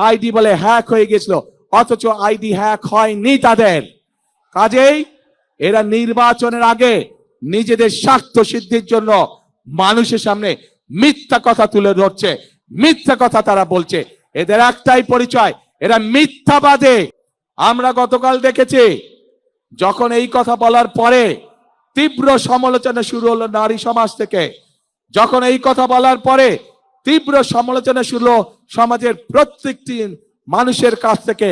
ID বলে hack হয়ে গেছিল, অথচ আইডি হ্যাক হয়নি তাদের। কাজেই এরা নির্বাচনের আগে নিজেদের স্বার্থ সিদ্ধির জন্য মানুষের সামনে মিথ্যা কথা তুলে ধরছে, মিথ্যা কথা তারা বলছে। এদের একটাই পরিচয়, এরা মিথ্যাবাদী। আমরা গতকাল দেখেছি যখন এই কথা বলার পরে তীব্র সমালোচনা শুরু হলো নারী সমাজ থেকে, যখন এই কথা বলার পরে তীব্র সমালোচনা শুরু হলো সমাজের প্রত্যেকটি মানুষের কাছ থেকে,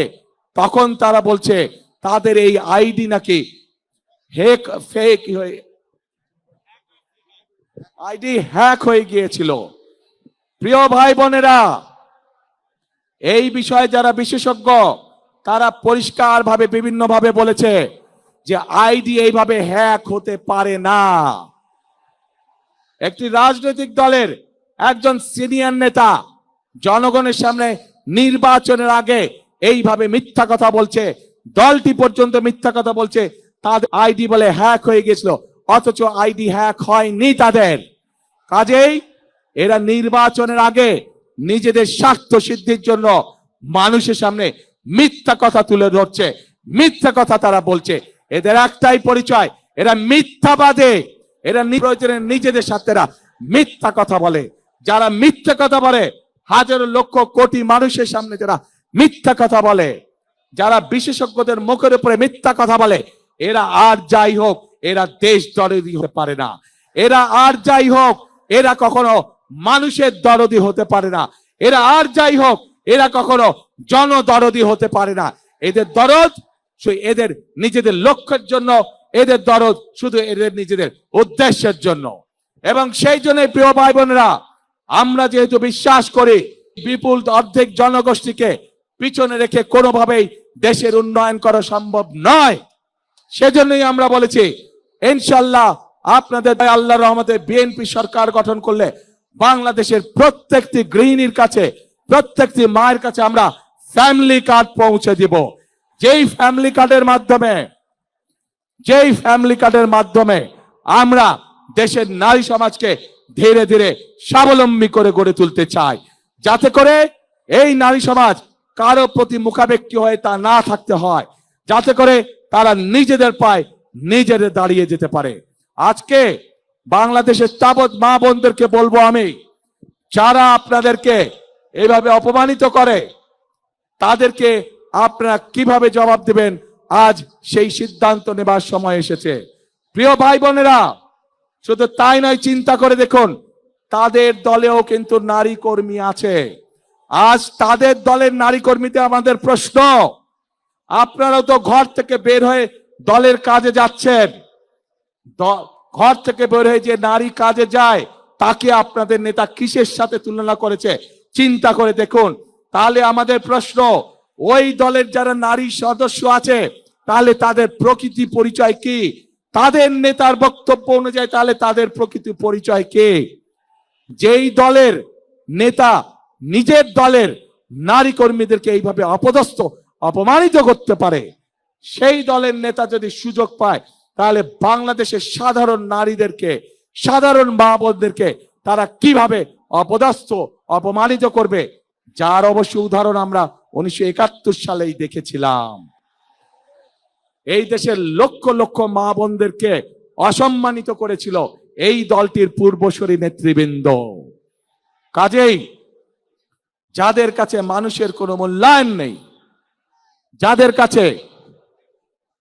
তখন তারা বলছে তাদের এই আইডি নাকি ফেক হয়ে আইডি হ্যাক হয়ে গিয়েছিল। প্রিয় ভাই বোনেরা, এই বিষয়ে যারা বিশেষজ্ঞ তারা পরিষ্কার ভাবে বিভিন্ন ভাবে বলেছে যে আইডি এইভাবে হ্যাক হতে পারে না। একটি রাজনৈতিক দলের একজন সিনিয়র নেতা জনগণের সামনে নির্বাচনের আগে এইভাবে মিথ্যা কথা বলছে, দলটি পর্যন্ত মিথ্যা কথা বলছে, তাদের আইডি বলে হ্যাক হয়ে গেছিল, অথচ আইডি হ্যাক হয়নি তাদের। কাজেই এরা নির্বাচনের আগে নিজেদের স্বার্থ সিদ্ধির জন্য মানুষের সামনে মিথ্যা কথা তুলে ধরছে, মিথ্যা কথা তারা বলছে। এদের একটাই পরিচয়, এরা মিথ্যাবাদী। এরা নিজেদের সাথে মিথ্যা কথা বলে। যারা মিথ্যা কথা বলে, হাজার লক্ষ কোটি মানুষের সামনে যারা মিথ্যা কথা বলে, যারা বিশেষজ্ঞদের মুখের উপরে মিথ্যা কথা বলে, এরা আর যাই হোক এরা দেশ দরদি হতে পারে না। এরা আর যাই হোক এরা কখনো মানুষের দরদি হতে পারে না। এরা আর যাই হোক এরা কখনো জনদরদি হতে পারে না। এদের দরদ এদের নিজেদের লক্ষ্যের জন্য, এদের দরদ শুধু এদের নিজেদের উদ্দেশ্যের জন্য। এবং সেই জন্য প্রিয় ভাই বোনেরা, আমরা যেহেতু বিশ্বাস করি বিপুল অর্ধেক জনগোষ্ঠীকে পিছনে রেখে কোনোভাবেই দেশের উন্নয়ন করা সম্ভব নয়, সেজন্যই আমরা বলেছি ইনশাআল্লাহ আপনাদের আল্লাহর রহমতে বিএনপি সরকার গঠন করলে বাংলাদেশের প্রত্যেকটি গৃহিণীর কাছে, প্রত্যেকটি মায়ের কাছে আমরা ফ্যামিলি কার্ড পৌঁছে দিব। যেই ফ্যামিলি কার্ডের মাধ্যমে আমরা দেশের নারী সমাজকে ধীরে ধীরে স্বাবলম্বী করে গড়ে তুলতে চাই, যাতে করে এই নারী সমাজ কারো প্রতি মুখাপেক্ষী হয়ে তা না থাকতে হয়, যাতে করে তারা নিজেদের পায়ে নিজেদের দাঁড়িয়ে যেতে পারে। আজকে বাংলাদেশের তাবৎ মা বোনদেরকে বলবো আমি, যারা আপনাদেরকে এইভাবে অপমানিত করে তাদেরকে আপনারা কিভাবে জবাব দিবেন, আজ সেই সিদ্ধান্ত নেবার সময় এসেছে। প্রিয় ভাই বোনেরা, শুধু তাই নয়, চিন্তা করে দেখুন তাদের দলেও কিন্তু নারী কর্মী আছে। আজ তাদের দলের নারী কর্মীতে আমাদের প্রশ্ন, আপনারাও তো ঘর থেকে বের হয়ে দলের কাজে যাচ্ছেন, ঘর থেকে বের হয়ে যে নারী কাজে যায় তাকে আপনাদের নেতা কিসের সাথে তুলনা করেছে চিন্তা করে দেখুন। তাহলে আমাদের প্রশ্ন, ওই দলের যারা নারী সদস্য আছে তাহলে তাদের প্রকৃতি পরিচয় কি? তাদের নেতার বক্তব্য অনুযায়ী তাহলে তাদের প্রকৃতি পরিচয় কি? যেই দলের নেতা নিজের দলের নারী কর্মীদেরকে এইভাবে অপদস্থ অপমানিত করতে পারে, সেই দলের নেতা যদি সুযোগ পায় তাহলে বাংলাদেশের সাধারণ নারীদেরকে, সাধারণ মা বোনদেরকে তারা কিভাবে অপদস্থ অপমানিত করবে, যার অবশ্য উদাহরণ আমরা 1971 সালেই দেখেছিলাম। এই দেশের লক্ষ লক্ষ মা বোনদেরকে অসম্মানিত করেছিল এই দলটির পূর্বসূরি নেতৃবৃন্দ। কাজেই যাদের কাছে মানুষের কোনো মূল্যায়ন নেই, যাদের কাছে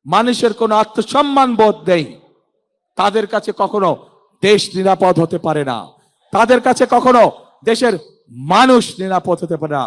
মানুষের কোনো আত্মসম্মান বোধ নেই, তাদের কাছে কখনো দেশ নিরাপদ হতে পারে না, তাদের কাছে কখনো দেশের মানুষ নিরাপদ হতে পারে না।